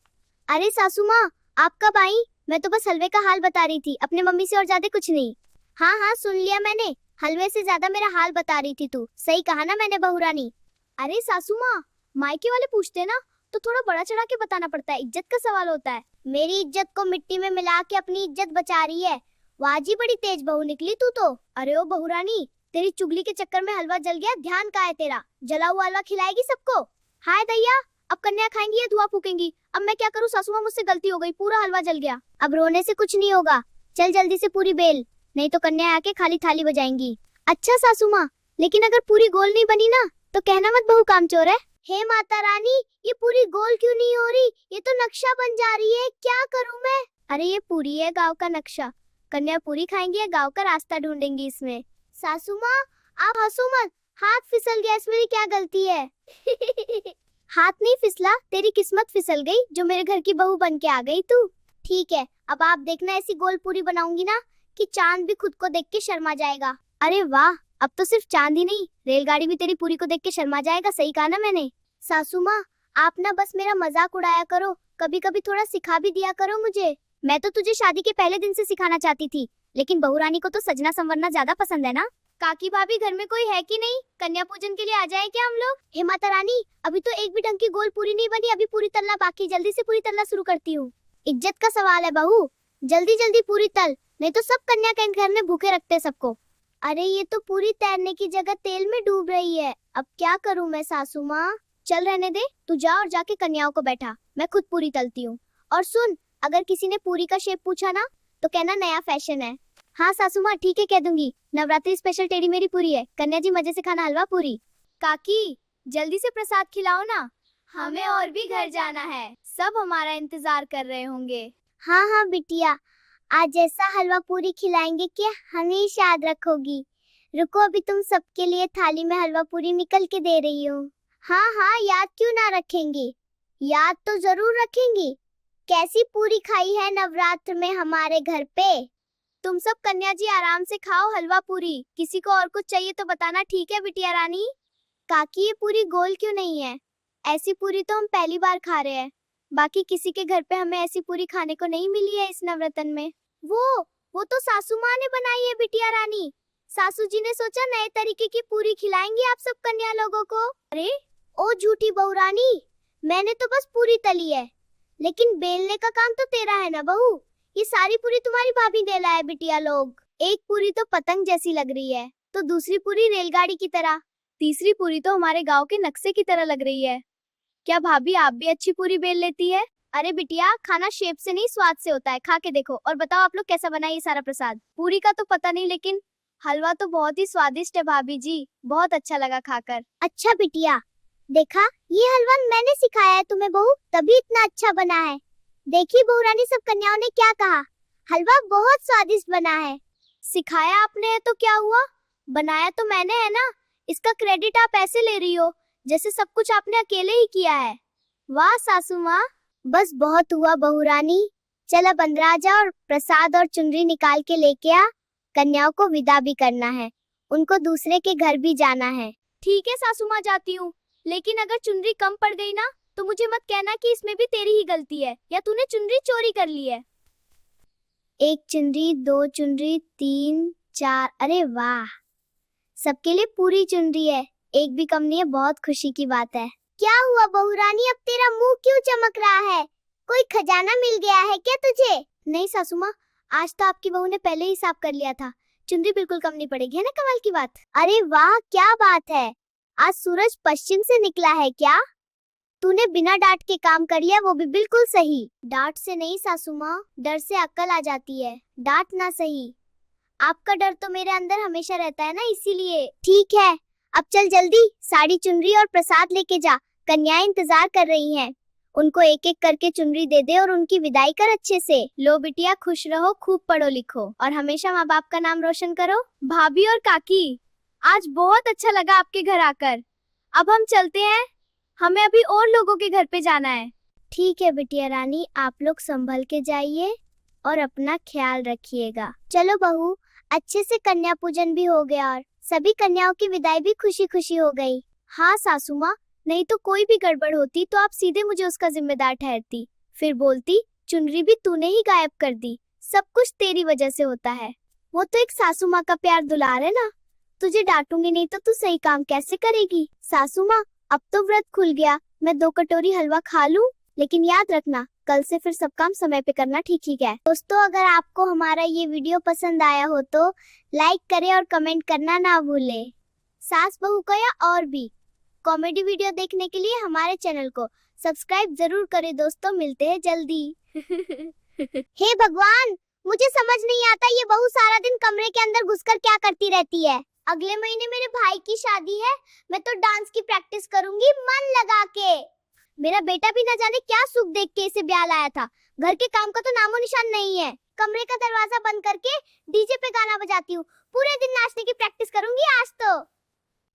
अरे सासू माँ आप कब आई? मैं तो बस हलवे का हाल बता रही थी, अपने मम्मी से और ज्यादा कुछ नहीं। हाँ हाँ सुन लिया मैंने, हलवे से ज्यादा मेरा हाल बता रही थी तू। सही कहा ना मैंने बहू रानी? अरे सासू माँ, मायके वाले पूछते ना तो थोड़ा बड़ा चढ़ा के बताना पड़ता है, इज्जत का सवाल होता है। मेरी इज्जत को मिट्टी में मिला के अपनी इज्जत बचा रही है, वाह जी, बड़ी तेज बहू निकली तू तो। अरे ओ बहू रानी, तेरी चुगली के चक्कर में हलवा जल गया, ध्यान कहाँ है तेरा? जला हुआ हलवा खिलाएगी सबको? हाय दैया, अब कन्या खाएंगी या धुआं फूकेंगी? अब मैं क्या करूँ सासू माँ, मुझसे गलती हो गई, पूरा हलवा जल गया। अब रोने से कुछ नहीं होगा, चल जल्दी से पूरी बेल, नहीं तो कन्या आके खाली थाली बजाएंगी। अच्छा सासू माँ, लेकिन अगर पूरी गोल नहीं बनी ना तो कहना मत बहू कामचोर है। हे माता रानी, ये पूरी गोल क्यों नहीं हो रही? ये तो नक्शा बन जा रही है, क्या करूँ मैं? अरे ये पूरी है गाँव का नक्शा, कन्या पूरी खाएंगी या गाँव का रास्ता ढूंढेंगी इसमें? सासू माँ आप हंसो मत, हाथ फिसल गया, इसमें क्या गलती है? हाथ नहीं फिसला, तेरी किस्मत फिसल गई जो मेरे घर की बहू बन के आ गई तू। ठीक है, अब आप देखना ऐसी गोल पूरी बनाऊंगी ना कि चांद भी खुद को देख के शर्मा जाएगा। अरे वाह, अब तो सिर्फ चांद ही नहीं, रेलगाड़ी भी तेरी पूरी को देख के शर्मा जाएगा। सही कहा ना मैंने? सासू माँ आप ना बस मेरा मजाक उड़ाया करो, कभी कभी थोड़ा सिखा भी दिया करो मुझे। मैं तो तुझे शादी के पहले दिन से सिखाना चाहती थी, लेकिन बहू रानी को तो सजना संवरना ज्यादा पसंद है ना। काकी भाभी घर में कोई है कि नहीं? कन्या पूजन के लिए आ जाए क्या हम लोग? हे माता रानी, अभी तो एक भी ढंग की गोल पूरी नहीं बनी, अभी पूरी तलना बाकी, जल्दी से पूरी तलना शुरू करती हूँ। इज्जत का सवाल है बहू, जल्दी जल्दी पूरी तल, नहीं तो सब कन्या के घर में भूखे रखते सबको। अरे ये तो पूरी तैरने की जगह तेल में डूब रही है, अब क्या करूँ मैं सासू माँ? चल रहने दे, तू जा और जाके कन्याओं को बैठा, मैं खुद पूरी तलती हूँ। और सुन, अगर किसी ने पूरी का शेप पूछा ना तो कहना नया फैशन है। हाँ सासू माँ ठीक है, कह दूंगी। नवरात्रि स्पेशल टेढ़ी मेरी पूरी है, कन्या जी मजे से खाना हलवा पूरी। काकी जल्दी से प्रसाद खिलाओ ना, हमें और भी घर जाना है, सब हमारा इंतजार कर रहे होंगे। हाँ हाँ बिटिया, आज ऐसा हलवा पूरी खिलाएंगे कि हमेशा याद रखोगी। रुको, अभी तुम सबके लिए थाली में हलवा पूरी निकल के दे रही हूँ। हाँ हाँ, याद क्यों ना रखेंगी, याद तो जरूर रखेंगी। कैसी पूरी खाई है नवरात्र में हमारे घर पे। तुम सब कन्या जी आराम से खाओ हलवा पूरी, किसी को और कुछ चाहिए तो बताना, ठीक है बिटिया रानी? काकी ये पूरी गोल क्यों नहीं है? ऐसी पूरी तो हम पहली बार खा रहे हैं, बाकी किसी के घर पे हमें ऐसी पूरी खाने को नहीं मिली है इस नवरत्न में। वो तो सासू माँ ने बनाई है बिटिया रानी, सासू जी ने सोचा नए तरीके की पूरी खिलाएंगे आप सब कन्या लोगों को। अरे ओ झूठी बहू रानी, मैंने तो बस पूरी तली है, लेकिन बेलने का काम तो तेरा है ना बहू। ये सारी पूरी तुम्हारी भाभी ने लाया बिटिया लोग। एक पूरी तो पतंग जैसी लग रही है, तो दूसरी पूरी रेलगाड़ी की तरह, तीसरी पूरी तो हमारे गांव के नक्शे की तरह लग रही है। क्या भाभी आप भी अच्छी पूरी बेल लेती है? अरे बिटिया, खाना शेप से नहीं स्वाद से होता है, खा के देखो और बताओ आप लोग कैसा बना ये सारा प्रसाद। पूरी का तो पता नहीं, लेकिन हलवा तो बहुत ही स्वादिष्ट है भाभी जी, बहुत अच्छा लगा खाकर। अच्छा बिटिया, देखा ये हलवा मैंने सिखाया है तुम्हें बहू, तभी इतना अच्छा बना है। देखी बहू रानी, सब कन्याओं ने क्या कहा, हलवा बहुत स्वादिष्ट बना है। सिखाया आपने है तो क्या हुआ, बनाया तो मैंने है ना, इसका क्रेडिट आप ऐसे ले रही हो जैसे सब कुछ आपने अकेले ही किया है। वाह सासू माँ, बस बहुत हुआ बहू रानी, चल अब अंदर आ जा और प्रसाद और चुनरी निकाल के लेके आ, कन्याओं को विदा भी करना है, उनको दूसरे के घर भी जाना है। ठीक है सासू माँ, जाती हूँ, लेकिन अगर चुनरी कम पड़ गई ना तो मुझे मत कहना कि इसमें भी तेरी ही गलती है या तूने चुनरी चोरी कर ली है। एक चुनरी, दो चुनरी, तीन, चार, अरे वाह, सबके लिए पूरी चुनरी है, एक भी कम नहीं है, बहुत खुशी की बात है। क्या हुआ बहू रानी, अब तेरा मुंह क्यों चमक रहा है? कोई खजाना मिल गया है क्या तुझे? नहीं सासू माँ, आज तो आपकी बहू ने पहले ही हिसाब कर लिया था, चुनरी बिल्कुल कम नहीं पड़ेगी, है ना कमाल की बात। अरे वाह क्या बात है, आज सूरज पश्चिम से निकला है क्या? तूने बिना डांट के काम कर लिया, वो भी बिल्कुल सही। डांट से नहीं सासू माँ, डर से अक्ल आ जाती है, डांट ना सही। आपका डर तो मेरे अंदर हमेशा रहता है ना, इसीलिए। ठीक है, अब चल जल्दी साड़ी चुनरी और प्रसाद लेके जा, कन्याएं इंतजार कर रही हैं, उनको एक एक करके चुनरी दे दे और उनकी विदाई कर अच्छे से। लो बिटिया, खुश रहो, खूब पढ़ो लिखो और हमेशा माँ बाप का नाम रोशन करो। भाभी और काकी, आज बहुत अच्छा लगा आपके घर आकर, अब हम चलते हैं, हमें अभी और लोगों के घर पे जाना है। ठीक है बिटिया रानी, आप लोग संभल के जाइए और अपना ख्याल रखिएगा। चलो बहू, अच्छे से कन्या पूजन भी हो गया और सभी कन्याओं की विदाई भी खुशी खुशी हो गई। हाँ सासू माँ, नहीं तो कोई भी गड़बड़ होती तो आप सीधे मुझे उसका जिम्मेदार ठहरती, फिर बोलती चुनरी भी तूने ही गायब कर दी, सब कुछ तेरी वजह से होता है। वो तो एक सासू माँ का प्यार दुलार है ना, तुझे डांटूंगी नहीं तो तू सही काम कैसे करेगी? सासू माँ, अब तो व्रत खुल गया, मैं 2 कटोरी हलवा खा लूं? लेकिन याद रखना कल से फिर सब काम समय पे करना, ठीक है दोस्तों। अगर आपको हमारा ये वीडियो पसंद आया हो तो लाइक करें और कमेंट करना ना भूलें। सास बहू का या और भी कॉमेडी वीडियो देखने के लिए हमारे चैनल को सब्सक्राइब जरूर करें दोस्तों। मिलते हैं जल्दी। हे भगवान, मुझे समझ नहीं आता ये बहू सारा दिन कमरे के अंदर घुसकर क्या करती रहती है। अगले महीने मेरे भाई की शादी है, मैं तो डांस की प्रैक्टिस करूंगी मन लगा के। मेरा बेटा भी न जाने क्या सुख देख के इसे ब्याह लाया था। घर के काम का तो नामो निशान नहीं है। कमरे का दरवाजा बंद करके डीजे पे गाना बजाती हूँ। पूरे दिन नाचने की प्रैक्टिस करूंगी आज तो।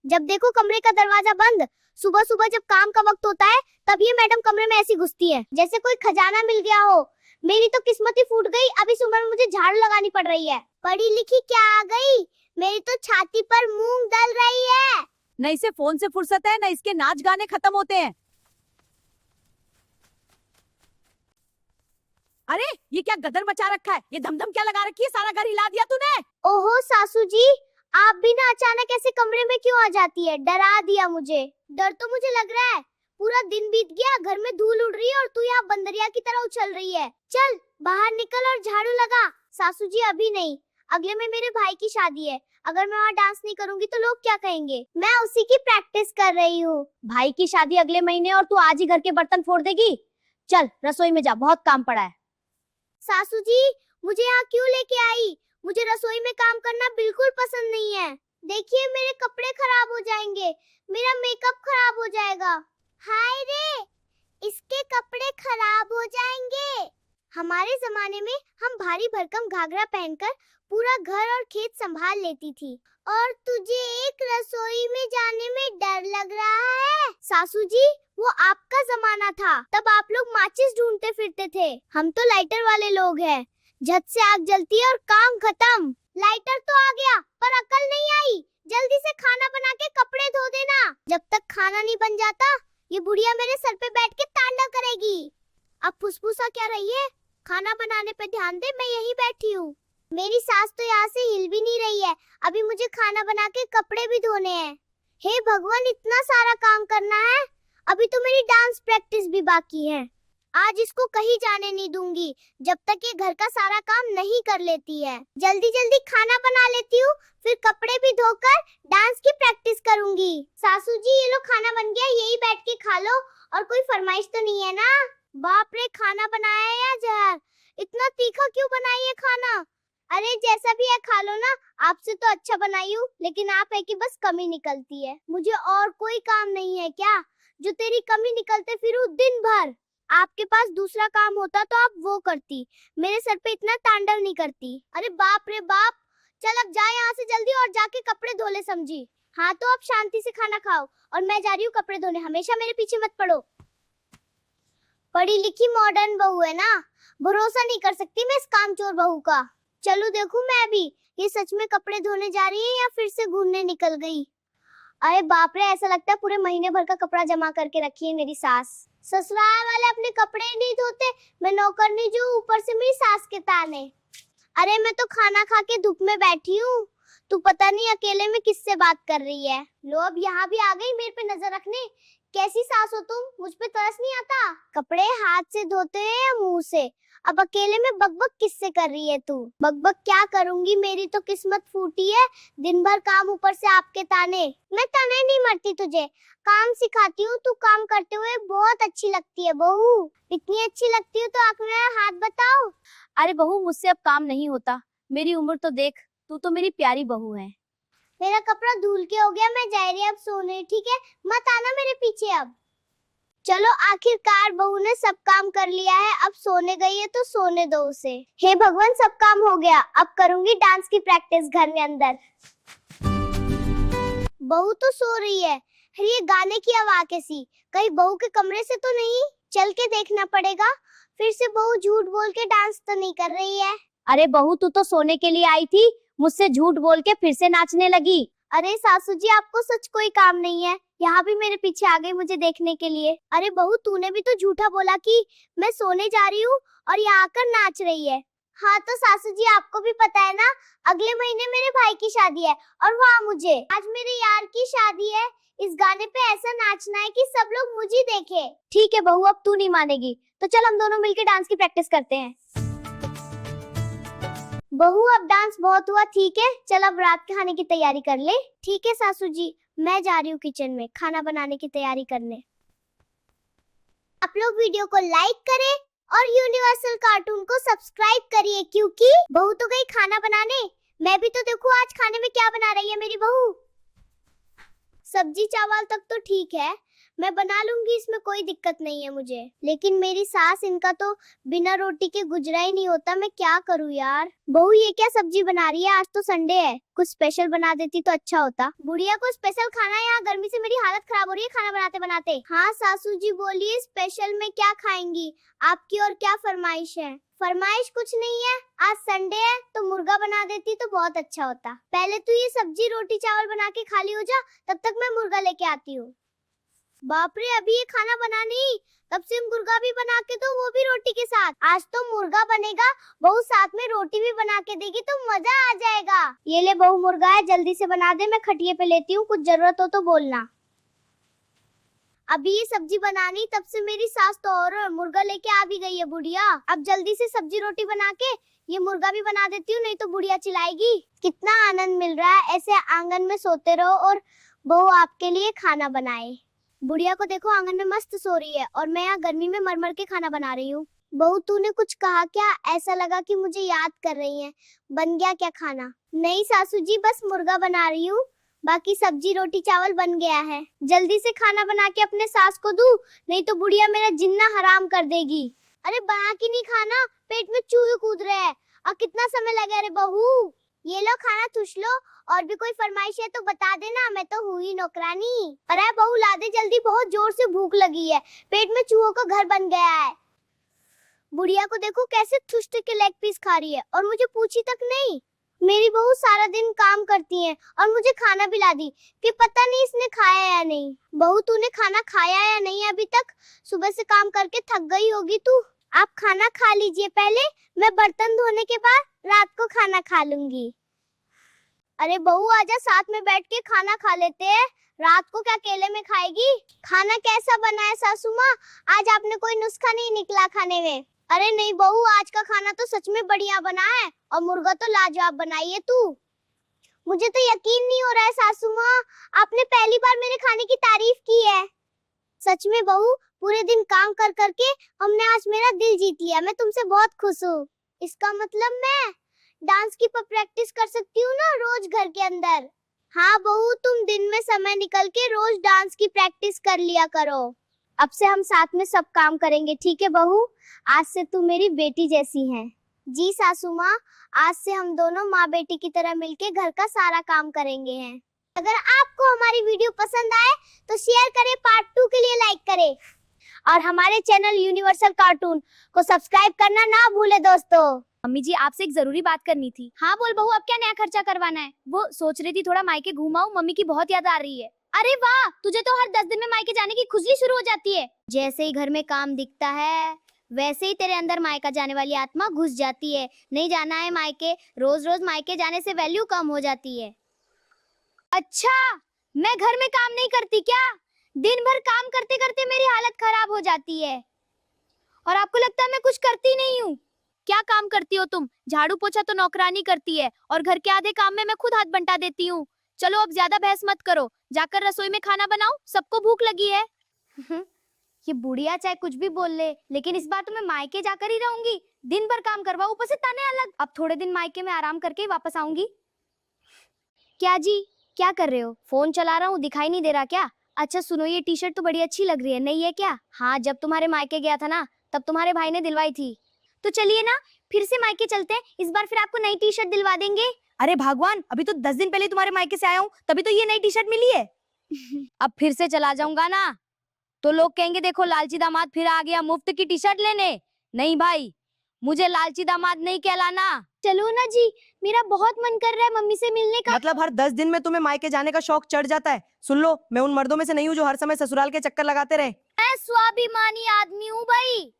जब देखो कमरे का दरवाजा बंद। सुबह सुबह जब काम का वक्त होता है तब ये मैडम कमरे में ऐसी घुसती है जैसे कोई खजाना मिल गया हो। मेरी तो किस्मत ही फूट गई। अब इस उम्र में मुझे झाड़ू लगानी पड़ रही है। पढ़ी लिखी क्या आ गई, मेरी तो छाती पर मूंग दल रही है।
न इसे फोन से फुर्सत है, न इसके नाच गाने खत्म होते हैं। अरे ये क्या गदर मचा रखा है, ये धमधम क्या लगा रखी है, सारा घर हिला दिया तूने।
ओहो सासू जी, आप भी ना अचानक ऐसे कमरे में क्यों आ जाती है, डरा दिया मुझे। डर तो मुझे लग रहा है, पूरा दिन बीत गया, घर में धूल उड़ रही है और तू यहाँ बंदरिया की तरह उछल रही है। चल बाहर निकल और झाड़ू लगा। सासू जी अभी नहीं, अगले में मेरे भाई की शादी है। अगर मैं वहाँ डांस नहीं करूंगी तो लोग क्या कहेंगे। मैं उसी की प्रैक्टिस कर रही हूँ।
भाई की शादी अगले महीने और तू आज ही घर के बर्तन फोड़ देगी। चल रसोई में जा, बहुत काम पड़ा है।
सासू जी मुझे यहाँ क्यों लेके आई, मुझे रसोई में काम करना बिल्कुल पसंद नहीं है। देखिए मेरे कपड़े खराब हो जाएंगे, मेरा मेकअप खराब हो जाएगा। हाय रे, इसके कपड़े खराब हो जाएंगे। हमारे जमाने में हम भारी भरकम घाघरा पहनकर पूरा घर और खेत संभाल लेती थी, और तुझे एक रसोई में जाने में डर लग रहा है। सासू जी वो आपका जमाना था, तब आप लोग माचिस ढूंढते फिरते थे। हम तो लाइटर वाले लोग हैं, झट से आग जलती है और काम खत्म। लाइटर तो आ गया पर अकल नहीं आई। जल्दी से खाना बना के कपड़े धो देना। जब तक खाना नहीं बन जाता ये बुढ़िया मेरे सर पे बैठ के तांडव करेगी। अब फुसफुसा क्या रही है, खाना बनाने पे ध्यान दे, मैं यहीं बैठी हूँ। मेरी सास तो यहाँ से हिल भी नहीं रही है। अभी मुझे खाना बना के कपड़े भी धोने हैं। हे भगवान, इतना सारा काम करना है। अभी तो मेरी डांस प्रैक्टिस भी बाकी है। आज इसको कहीं जाने नहीं दूंगी जब तक ये घर का सारा काम नहीं कर लेती है। जल्दी जल्दी खाना बना लेती हूँ, फिर कपड़े भी धोकर डांस की प्रैक्टिस करूंगी। सासू जी ये लो खाना बन गया, यही बैठ के खा लो। और कोई फरमाइश तो नहीं है ना। बाप रे, खाना बनाया है या जहर, इतना तीखा क्यों बनाई है खाना। अरे जैसा भी है खा लो ना, आपसे तो अच्छा बनाई हूँ, लेकिन आप है कि बस कमी निकलती है। मुझे और कोई काम नहीं है क्या जो तेरी कमी निकलते फिरूं दिन भर। आपके पास दूसरा काम होता तो आप वो करती, मेरे सर पे इतना तांडव नहीं करती। अरे बाप रे बाप, चल अब जा यहाँ से जल्दी और जाके कपड़े धो ले समझी। हाँ तो अब शांति से खाना खाओ और मैं जा रही हूँ कपड़े धोने, हमेशा मेरे पीछे मत पड़ो। पढ़ी लिखी मॉडर्न बहू है ना, भरोसा नहीं कर सकती मैं इस कामचोर बहू का। चलो देखूं मैं भी, ये सच में कपड़े धोने जा रही है या फिर से घूमने निकल गई। अरे बाप रे, ऐसा लगता है पूरे महीने भर का कपड़ा जमा करके रखी है मेरी सास। ससुराल वाले अपने कपड़े नहीं धोते, मैं नौकरनी जो ऊपर से मेरी सास के ताने। अरे मैं तो खाना खा के धूप में बैठी हूँ, तू पता नहीं अकेले में किससे बात कर रही है। लो अब यहाँ भी आ गई मेरे पे नजर रखने। कैसी सास हो तुम, मुझ पे तरस नहीं आता। कपड़े हाथ से धोते हैं या मुंह से। अब अकेले में बकबक किससे कर रही है तू। बकबक क्या करूंगी, मेरी तो किस्मत फूटी है। दिन भर काम, ऊपर से आपके ताने। मैं ताने नहीं मरती तुझे, काम सिखाती हूँ। तू काम करते हुए बहुत अच्छी लगती है बहू। इतनी अच्छी लगती हूँ तो आंख में हाथ बताओ।
अरे बहू, मुझसे अब काम नहीं होता, मेरी उम्र तो देख, तू तो मेरी प्यारी बहू है।
मेरा कपड़ा धुल के हो गया, मैं जा रही अब सोने, ठीक है, मत आना मेरे पीछे अब। चलो आखिरकार बहू ने सब काम कर लिया है, अब सोने गई है तो सोने दो उसे। हे भगवान, सब काम हो गया, अब करूंगी डांस की प्रैक्टिस घर में अंदर। बहू तो सो रही है, ये गाने की आवाज कैसी, कहीं बहू के कमरे से तो नहीं। चल के देखना पड़ेगा, फिर से बहू झूठ बोल के डांस तो नहीं कर रही है।
अरे बहू, तू तो सोने के लिए आई थी, मुझसे झूठ बोल के फिर से नाचने लगी।
अरे सासू जी, आपको सच कोई काम नहीं है, यहाँ भी मेरे पीछे आ गई मुझे देखने के लिए। अरे बहू, तूने भी तो झूठा बोला कि मैं सोने जा रही हूँ और यहाँ आकर नाच रही है। हाँ तो सासू जी आपको भी पता है ना, अगले महीने मेरे भाई की शादी है और वहाँ मुझे आज मेरे यार की शादी है। इस गाने पे ऐसा नाचना है कि सब लोग मुझे देखे।
ठीक है बहू, अब तू नहीं मानेगी तो चल हम दोनों मिलके डांस की प्रैक्टिस करते हैं।
बहू अब डांस बहुत हुआ, ठीक है चल अब रात के खाने की तैयारी कर ले। ठीक है सासू जी, मैं जा रही हूँ किचन में खाना बनाने की तैयारी करने। आप लोग वीडियो को लाइक करें और यूनिवर्सल कार्टून को सब्सक्राइब करिए, क्योंकि बहू तो गई खाना बनाने, मैं भी तो देखूं आज खाने में क्या बना रही है मेरी बहू। सब्जी चावल तक तो ठीक है, मैं बना लूंगी, इसमें कोई दिक्कत नहीं है मुझे। लेकिन मेरी सास, इनका तो बिना रोटी के गुजरा ही नहीं होता, मैं क्या करूं यार। बहू ये क्या सब्जी बना रही है, आज तो संडे है, कुछ स्पेशल बना देती तो अच्छा होता। बुढ़िया को स्पेशल खाना है, यहाँ गर्मी से मेरी हालत खराब हो रही है खाना बनाते बनाते। हाँ सासू जी बोलिए, स्पेशल में क्या खाएंगी, आपकी और क्या फरमाइश है। फरमाइश कुछ नहीं है, आज संडे है तो मुर्गा बना देती तो बहुत अच्छा होता। पहले तू ये सब्जी रोटी चावल बना के खाली हो जा, तब तक मैं मुर्गा लेके आती हूँ। बाप रे, अभी ये खाना बना नहीं, तब से मुर्गा भी बना के दो, वो भी रोटी के साथ। आज तो मुर्गा बनेगा, बहू साथ में रोटी भी बना के देगी तो मजा आ जाएगा। ये ले बहू मुर्गा है, जल्दी से बना दे, मैं खटिए पे लेती हूँ, कुछ जरूरत हो तो बोलना। अभी ये सब्जी बनानी, तब से मेरी सास तो और मुर्गा लेके आ भी गई है बुढ़िया। अब जल्दी से सब्जी रोटी बना के ये मुर्गा भी बना देती हूँ, नहीं तो बुढ़िया चिल्लाएगी। कितना आनंद मिल रहा है, ऐसे आंगन में सोते रहो और बहू आपके लिए खाना बनाए। बुढ़िया को देखो आंगन में मस्त सो रही है और मैं यहाँ गर्मी में मर मर के खाना बना रही हूँ। बहू तूने कुछ कहा क्या, ऐसा लगा कि मुझे याद कर रही है। बन गया क्या खाना? नहीं सासू जी, बस मुर्गा बना रही हूँ, बाकी सब्जी रोटी चावल बन गया है। जल्दी से खाना बना के अपने सास को दूं, नहीं तो बुढ़िया मेरा जिन्ना हराम कर देगी। अरे बना के नहीं खाना, पेट में चूहे कूद रहे हैं और कितना समय लगे। अरे बहू ये लो खाना ठुस लो, और भी कोई फरमाइश है तो बता देना, मैं तो हुई नौकरानी। अरे बहू ला दे जल्दी, बहुत जोर से भूख लगी है, पेट में चूहों का घर बन गया है। बुढ़िया को देखो कैसे ठुस के लेग पीस खा रही है और मुझे पूछी तक नहीं। मेरी बहू सारा दिन काम करती है और मुझे खाना भी ला दी, फिर पता नहीं इसने खाया या नहीं। बहू तूने खाना खाया या नहीं अभी तक? सुबह से काम करके थक गई होगी तू। आप खाना खा लीजिए पहले, मैं बर्तन धोने के बाद रात को खाना खा लूंगी। अरे बहू आजा, साथ में बैठ के खाना खा लेते हैं, रात को क्या अकेले में खाएगी? खाना कैसा बना है सासू माँ, आज आपने कोई नुस्खा नहीं निकला खाने में? अरे नहीं बहू, आज का खाना तो सच में बढ़िया बना है और मुर्गा तो लाजवाब बनाई है तू। मुझे तो यकीन नहीं हो रहा है सासू माँ, आपने पहली बार मेरे खाने की तारीफ की है। सच में बहू, पूरे दिन काम कर करके हमने आज मेरा दिल जीत लिया, मैं तुमसे बहुत खुश हूँ। इसका मतलब मैं डांस की प्रैक्टिस कर सकती हूँ ना रोज घर के अंदर? हाँ बहू, तुम दिन में समय निकल के रोज डांस की प्रैक्टिस कर लिया करो। अब से हम साथ में सब काम करेंगे, ठीक है बहू? आज से तू मेरी बेटी जैसी है। जी सासू माँ, आज से हम दोनों माँ बेटी की तरह मिलके घर का सारा काम करेंगे हैं। अगर आपको हमारी वीडियो पसंद आए तो शेयर करें, पार्ट 2 के लिए लाइक करें और हमारे चैनल यूनिवर्सल कार्टून को सब्सक्राइब करना ना भूले दोस्तों।
मम्मी जी आपसे एक जरूरी बात करनी थी। हाँ बोल बहू, अब क्या नया खर्चा करवाना है? वो सोच रही थी थोड़ा मायके घुमाऊं, मम्मी की बहुत याद आ रही है। अरे वाह, तुझे तो हर 10 दिन में मायके जाने की खुजली शुरू हो जाती है। जैसे ही घर में काम दिखता है वैसे ही तेरे अंदर मायका जाने वाली आत्मा घुस जाती है। नहीं जाना है मायके, रोज रोज मायके जाने से वैल्यू कम हो जाती है। अच्छा, मैं घर में काम नहीं करती क्या? दिन भर काम करते करते मेरी हालत खराब हो जाती है और आपको लगता है मैं कुछ करती नहीं हूँ? क्या काम करती हो तुम? झाड़ू पोछा तो नौकरानी करती है और घर के आधे काम में मैं खुद हाथ बंटा देती हूँ। चलो अब ज्यादा बहस मत करो, जाकर रसोई में खाना बनाओ, सबको भूख लगी है। ये बुढ़िया चाहे कुछ भी बोल ले, लेकिन इस बार तो मैं मायके जाकर ही रहूंगी। दिन भर काम करवाओ, ऊपर से ताने अलग। अब थोड़े दिन मायके में आराम करके ही वापस आऊंगी। क्या जी, क्या कर रहे हो? फोन चला रहा हूँ, दिखाई नहीं दे रहा क्या? अच्छा सुनो, ये टी शर्ट तो बड़ी अच्छी लग रही है, नहीं है क्या? हाँ, जब तुम्हारे मायके गया था ना, तब तुम्हारे भाई ने दिलवाई थी। तो चलिए ना, फिर से मायके चलते हैं, इस बार फिर आपको नई टी शर्ट दिलवा देंगे।
अरे भगवान, अभी तो 10 दिन पहले तुम्हारे मायके से आया हूँ, तभी तो ये नई टी शर्ट मिली है।
अब फिर से चला जाऊंगा ना तो लोग कहेंगे देखो लालची दामाद फिर आ गया मुफ्त की टी शर्ट लेने। नहीं भाई, मुझे लालची दामाद नहीं कहलाना।
चलो ना जी, मेरा बहुत मन कर रहा है मम्मी से मिलने का।
मतलब हर 10 दिन में तुम्हें मायके जाने का शौक चढ़ जाता है। सुन लो, मैं उन मर्दों में से नहीं हूँ जो हर समय ससुराल के चक्कर लगाते रहे।
मैं स्वाभिमानी आदमी हूँ भाई,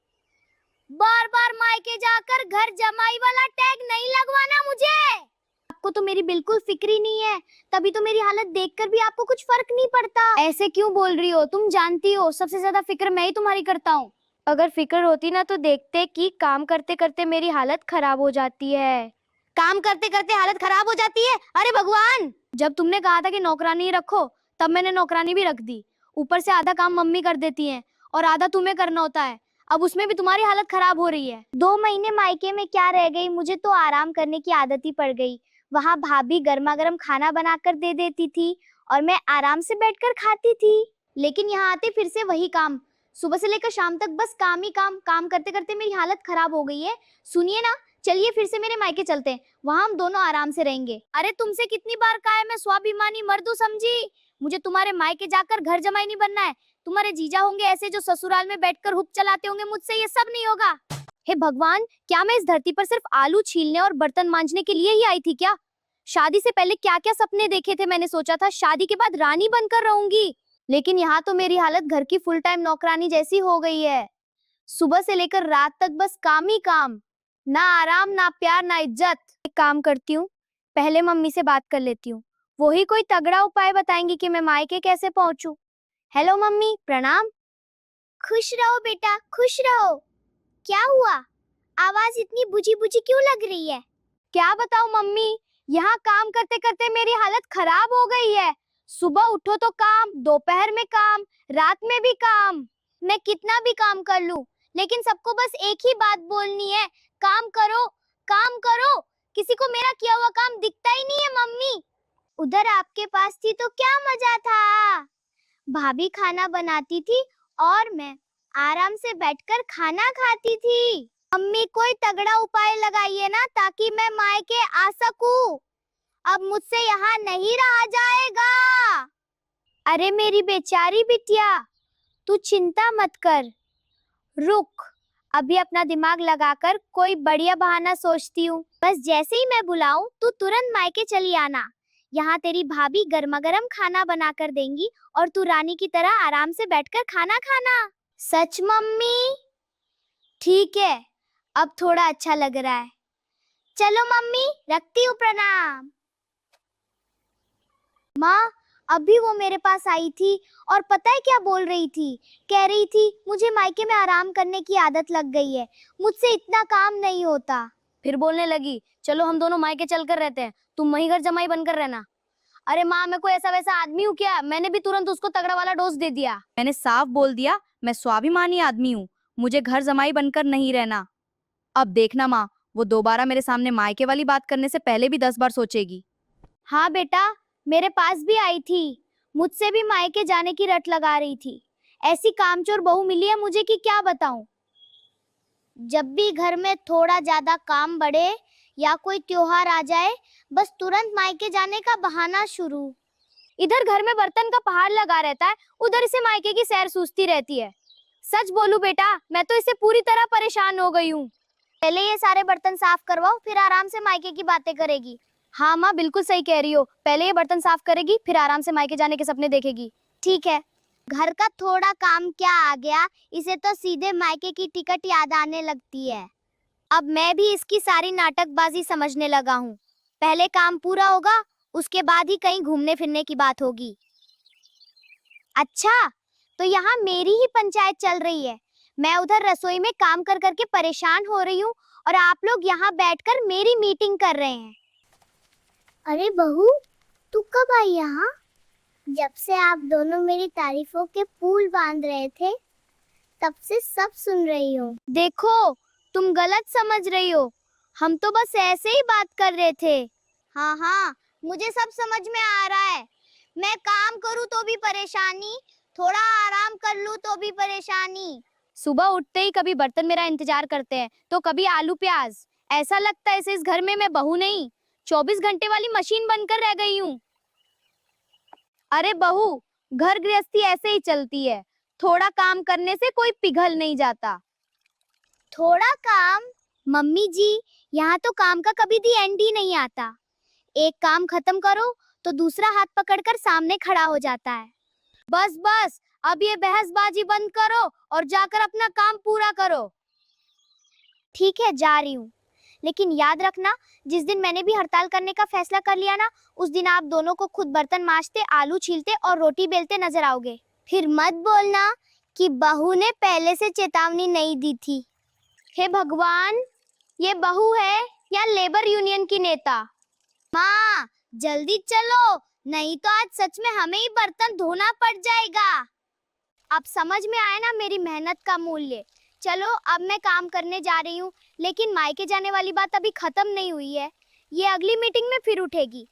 बार बार मायके जाकर घर जमाई वाला टैग नहीं लगवाना मुझे। आपको तो मेरी बिल्कुल फिक्र ही नहीं है, तभी तो मेरी हालत देखकर भी आपको कुछ फर्क नहीं पड़ता। ऐसे क्यों बोल रही हो? तुम जानती हो सबसे ज्यादा फिक्र मैं ही तुम्हारी करता हूँ। अगर फिक्र होती ना तो देखते कि काम करते करते मेरी हालत खराब हो जाती है। काम करते करते हालत खराब हो जाती है? अरे भगवान, जब तुमने कहा था कि नौकरानी रखो तब मैंने नौकरानी भी रख दी। ऊपर से आधा काम मम्मी कर देती हैं और आधा तुम्हें करना होता है। अब उसमें भी तुम्हारी हालत खराब हो रही है। 2 महीने मायके में क्या रह गई, मुझे तो आराम करने की आदत ही पड़ गई। वहाँ भाभी गर्मा गर्म खाना बनाकर दे देती थी और मैं आराम से बैठकर खाती थी। लेकिन यहाँ आते फिर से वही काम, सुबह से लेकर शाम तक बस काम ही काम। काम करते करते मेरी हालत खराब हो गई है। सुनिए ना, चलिए फिर से मेरे मायके चलते हैं, वहाँ हम दोनों आराम से रहेंगे। अरे तुमसे कितनी बार कहा है, मैं स्वाभिमानी मर्द हूँ समझी। मुझे तुम्हारे मायके जाकर घर जमाई नहीं बनना है। तुम्हारे जीजा होंगे ऐसे जो ससुराल में बैठकर हुक चलाते होंगे, मुझसे ये सब नहीं होगा। हे भगवान, क्या मैं इस धरती पर सिर्फ आलू छीलने और बर्तन मांजने के लिए ही आई थी क्या? शादी से पहले क्या क्या सपने देखे थे मैंने। सोचा था शादी के बाद रानी बनकर रहूंगी, लेकिन यहाँ तो मेरी हालत घर की फुल टाइम नौकरानी जैसी हो गई है। सुबह से लेकर रात तक बस काम ही काम, ना आराम ना प्यार ना इज्जत। एक काम करती हूँ, पहले मम्मी से बात कर लेती हूँ, वो ही कोई तगड़ा उपाय बताएंगी कि मैं मायके कैसे पहुंचूं। हेलो मम्मी, प्रणाम।
खुश रहो बेटा, खुश रहो। क्या हुआ, आवाज इतनी बुझी बुझी क्यों लग रही है?
क्या बताऊं मम्मी, यहाँ काम करते करते मेरी हालत खराब हो गई है। सुबह उठो तो काम, दोपहर में काम, रात में भी काम।
मैं कितना भी काम कर लूं, लेकिन सबको बस एक ही बात बोलनी है, काम करो काम करो। किसी को मेरा किया हुआ काम दिखता ही नहीं है मम्मी। उधर आपके पास थी तो क्या मजा था। भाभी खाना बनाती थी और मैं आराम से बैठकर खाना खाती थी। मम्मी कोई तगड़ा उपाय लगाइए ना, ताकि मैं मायके आ सकूं। अब मुझसे यहाँ नहीं रहा जाएगा।
अरे मेरी बेचारी बिटिया, तू चिंता मत कर, रुक, अभी अपना दिमाग लगाकर कोई बढ़िया बहाना सोचती हूँ।
बस जैसे ही मैं बुलाऊं तू तुरंत मायके चली आना। यहाँ तेरी भाभी गर्मा गर्म खाना बनाकर देंगी और तू रानी की तरह आराम से बैठकर खाना खाना। सच मम्मी?
ठीक है, अब थोड़ा अच्छा लग रहा है।
चलो मम्मी, रखती हूँ, प्रणाम।
माँ, अभी वो मेरे पास आई थी और पता है क्या बोल रही थी? कह रही थी मुझे मायके में आराम करने की आदत लग गई है, मुझसे इतना काम नहीं होता। फिर बोलने लगी चलो हम दोनों मायके चलकर रहते हैं, तुम वहीं घर जमाई बनकर रहना। अरे माँ, मैं कोई ऐसा वैसा आदमी हूँ क्या? मैंने भी तुरंत उसको तगड़ा वाला डोज दे दिया।
मैंने साफ बोल दिया मैं स्वाभिमानी आदमी हूँ, मुझे घर जमाई बनकर नहीं रहना। अब देखना माँ, वो दोबारा मेरे सामने मायके वाली बात करने से पहले भी 10 बार सोचेगी।
हाँ बेटा, मेरे पास भी आई थी, मुझसे भी मायके जाने की रट लगा रही थी। ऐसी कामचोर बहू मिली है मुझे कि क्या बताऊं।
जब भी घर में थोड़ा ज्यादा काम बढ़े या कोई त्योहार आ जाए, बस तुरंत मायके जाने का बहाना शुरू।
इधर घर में बर्तन का पहाड़ लगा रहता है, उधर इसे मायके की सैर सूझती रहती है। सच बोलूं बेटा, मैं तो इससे पूरी तरह परेशान हो गई हूँ।
पहले ये सारे बर्तन साफ करवाओ, फिर आराम से मायके की बातें करेगी।
हाँ माँ, बिल्कुल सही कह रही हो, पहले ये बर्तन साफ करेगी फिर आराम से मायके जाने के सपने देखेगी।
ठीक है, घर का थोड़ा काम क्या आ गया, इसे तो सीधे मायके की टिकट याद आने लगती है।
अब मैं भी इसकी सारी नाटकबाजी समझने लगा हूँ। पहले काम पूरा होगा, उसके बाद ही कहीं घूमने फिरने की बात होगी। अच्छा, तो यहाँ मेरी ही पंचायत चल रही है। मैं उधर रसोई में काम कर करके परेशान हो रही हूँ और आप लोग यहाँ बैठकर मेरी मीटिंग कर रहे हैं।
अरे बहू, तू कब आई यहाँ? जब से आप दोनों मेरी तारीफों के पुल बांध रहे थे, तब से सब सुन रही हूँ।
देखो, तुम गलत समझ रही हो, हम तो बस ऐसे ही बात कर रहे थे।
हाँ हाँ, मुझे सब समझ में आ रहा है। मैं काम करूँ तो भी परेशानी, थोड़ा आराम कर लूँ तो भी परेशानी।
सुबह उठते ही कभी बर्तन मेरा इंतजार करते हैं तो कभी आलू प्याज। ऐसा लगता है इस घर में मैं बहू नहीं, 24 घंटे वाली मशीन बनकर रह गई हूँ। अरे बहू, घर गृहस्थी ऐसे ही चलती है, थोड़ा काम करने से कोई पिघल नहीं जाता।
थोड़ा काम? मम्मी जी, यहाँ तो काम का कभी भी एंड ही नहीं आता।
एक काम खत्म करो तो दूसरा हाथ पकड़कर सामने खड़ा हो जाता है। बस बस, अब ये बहसबाजी बंद करो और जाकर अपना काम पूरा करो।
ठीक है, जा रही हूँ, लेकिन याद रखना, जिस दिन मैंने भी हड़ताल करने का फैसला कर लिया ना, उस दिन आप दोनों को खुद बर्तन मांजते, आलू छीलते और रोटी बेलते नजर आओगे।
फिर मत बोलना कि बहू ने पहले से चेतावनी नहीं दी थी।
हे भगवान, ये बहू है या लेबर यूनियन की नेता?
माँ जल्दी चलो, नहीं तो आज सच में हमें ही बर्तन धोना पड़ जाएगा।
अब समझ में आया ना मेरी मेहनत का मूल्य। चलो अब मैं काम करने जा रही हूँ, लेकिन मायके जाने वाली बात अभी खत्म नहीं हुई है, ये अगली मीटिंग में फिर उठेगी।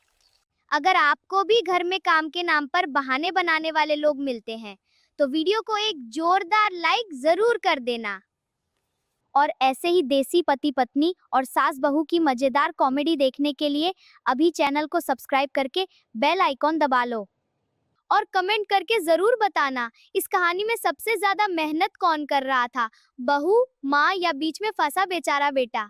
अगर आपको भी घर में काम के नाम पर बहाने बनाने वाले लोग मिलते हैं तो वीडियो को एक जोरदार लाइक जरूर कर देना। और ऐसे ही देसी पति पत्नी और सास बहू की मजेदार कॉमेडी देखने के लिए अभी चैनल को सब्सक्राइब करके बेल आइकॉन दबा लो। और कमेंट करके जरूर बताना, इस कहानी में सबसे ज्यादा मेहनत कौन कर रहा था, बहू, माँ या बीच में फंसा बेचारा बेटा।